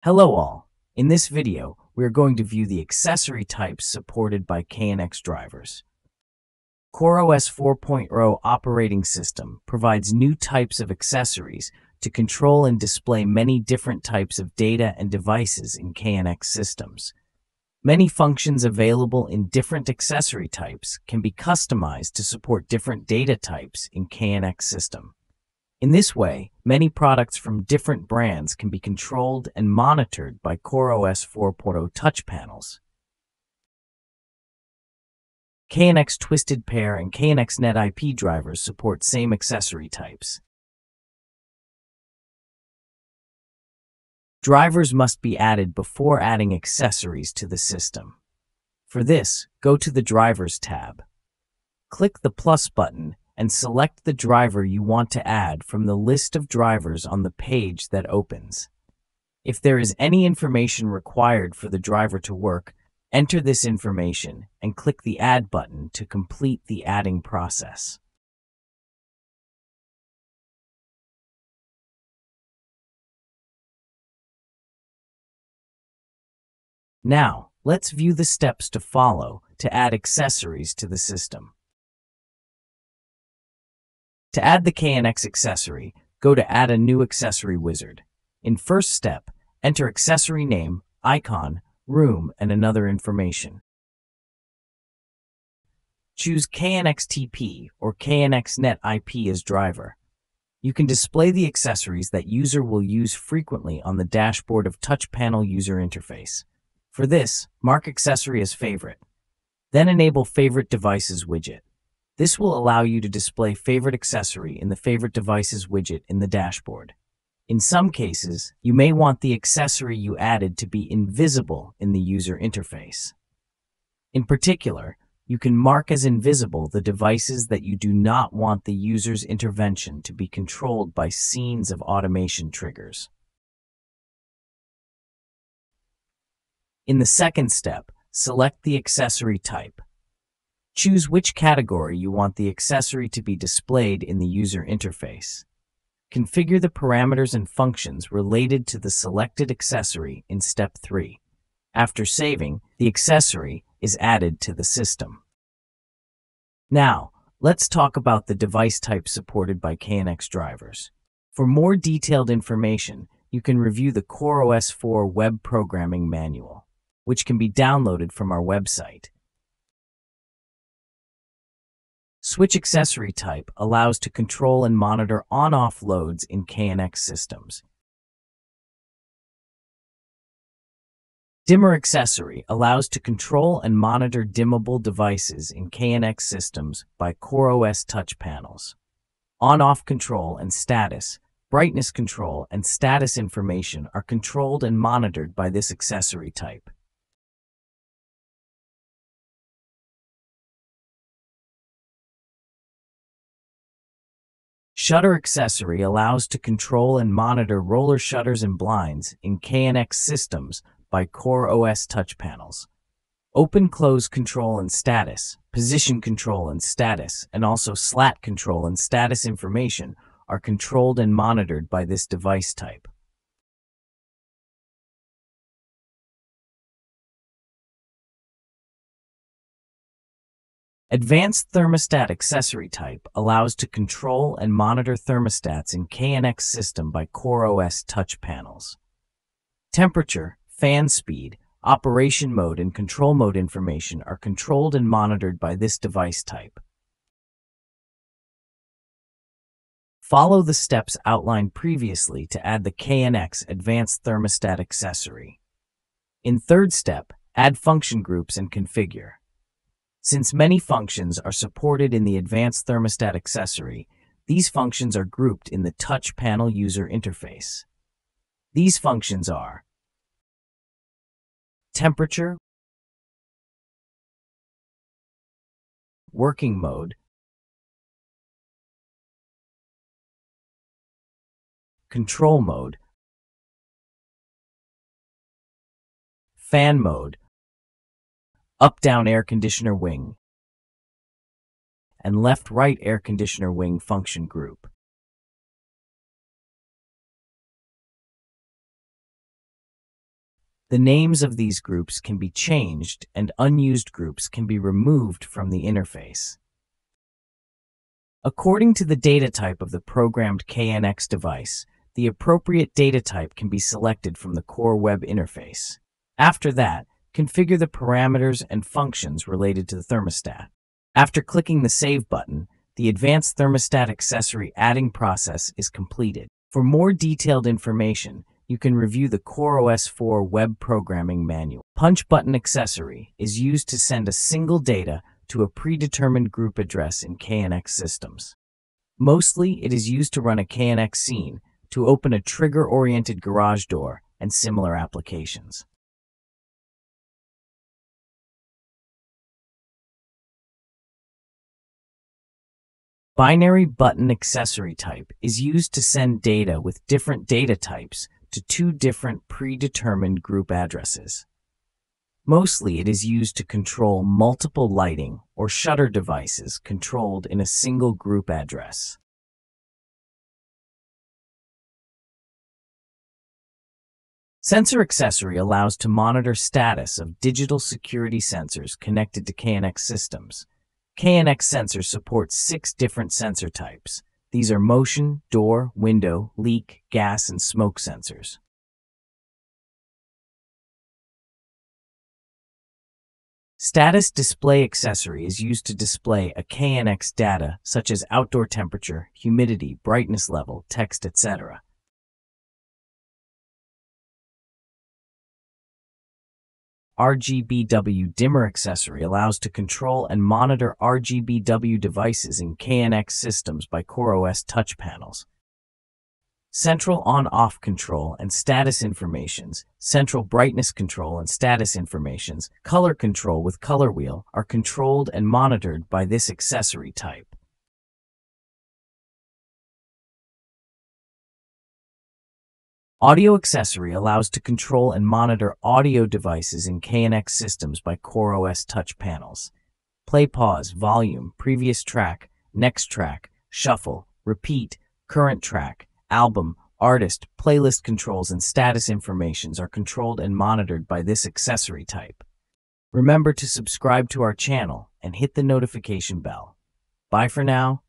Hello all. In this video, we are going to view the accessory types supported by KNX drivers. CoreOS 4.0 operating system provides new types of accessories to control and display many different types of data and devices in KNX systems. Many functions available in different accessory types can be customized to support different data types in KNX system. In this way, many products from different brands can be controlled and monitored by CoreOS 4.0 touch panels. KNX Twisted Pair and KNX Net IP drivers support same accessory types. Drivers must be added before adding accessories to the system. For this, go to the Drivers tab. Click the plus button and select the driver you want to add from the list of drivers on the page that opens. If there is any information required for the driver to work, enter this information and click the Add button to complete the adding process. Now, let's view the steps to follow to add accessories to the system. To add the KNX accessory, go to Add a New Accessory wizard. In first step, enter accessory name, icon, room, and another information. Choose KNX TP or KNX Net IP as driver. You can display the accessories that user will use frequently on the dashboard of touch panel user interface. For this, mark accessory as favorite. Then enable Favorite Devices widget. This will allow you to display favorite accessory in the Favorite Devices widget in the dashboard. In some cases, you may want the accessory you added to be invisible in the user interface. In particular, you can mark as invisible the devices that you do not want the user's intervention to be controlled by scenes of automation triggers. In the second step, select the accessory type. Choose which category you want the accessory to be displayed in the user interface. Configure the parameters and functions related to the selected accessory in step 3. After saving, the accessory is added to the system. Now, let's talk about the device types supported by KNX drivers. For more detailed information, you can review the CoreOS4 web programming manual, which can be downloaded from our website. Switch accessory type allows to control and monitor on-off loads in KNX systems. Dimmer accessory allows to control and monitor dimmable devices in KNX systems by CoreOS touch panels. On-off control and status, brightness control, and status information are controlled and monitored by this accessory type. Shutter accessory allows to control and monitor roller shutters and blinds in KNX systems by CoreOS touch panels. Open-close control and status, position control and status, and also slat control and status information are controlled and monitored by this device type. Advanced thermostat accessory type allows to control and monitor thermostats in KNX system by CoreOS touch panels. Temperature, fan speed, operation mode, and control mode information are controlled and monitored by this device type. Follow the steps outlined previously to add the KNX Advanced Thermostat accessory. In third step, add function groups and configure. Since many functions are supported in the Advanced Thermostat accessory, these functions are grouped in the touch panel user interface. These functions are temperature, working mode, control mode, fan mode, up-down air conditioner wing, and left-right air conditioner wing function group. The names of these groups can be changed and unused groups can be removed from the interface. According to the data type of the programmed KNX device, the appropriate data type can be selected from the Core Web interface. After that, configure the parameters and functions related to the thermostat. After clicking the Save button, the advanced thermostat accessory adding process is completed. For more detailed information, you can review the CoreOS4 web programming manual. Punch button accessory is used to send a single data to a predetermined group address in KNX systems. Mostly, it is used to run a KNX scene, to open a trigger-oriented garage door, and similar applications. Binary button accessory type is used to send data with different data types to two different predetermined group addresses. Mostly, it is used to control multiple lighting or shutter devices controlled in a single group address. Sensor accessory allows to monitor status of digital security sensors connected to KNX systems. KNX sensor supports 6 different sensor types. These are motion, door, window, leak, gas, and smoke sensors. Status display accessory is used to display a KNX data such as outdoor temperature, humidity, brightness level, text, etc. RGBW dimmer accessory allows to control and monitor RGBW devices in KNX systems by CoreOS touch panels. Central on-off control and status informations, central brightness control and status informations, color control with color wheel are controlled and monitored by this accessory type. Audio accessory allows to control and monitor audio devices in KNX systems by CoreOS touch panels. Play, pause, volume, previous track, next track, shuffle, repeat, current track, album, artist, playlist controls, and status informations are controlled and monitored by this accessory type. Remember to subscribe to our channel and hit the notification bell. Bye for now.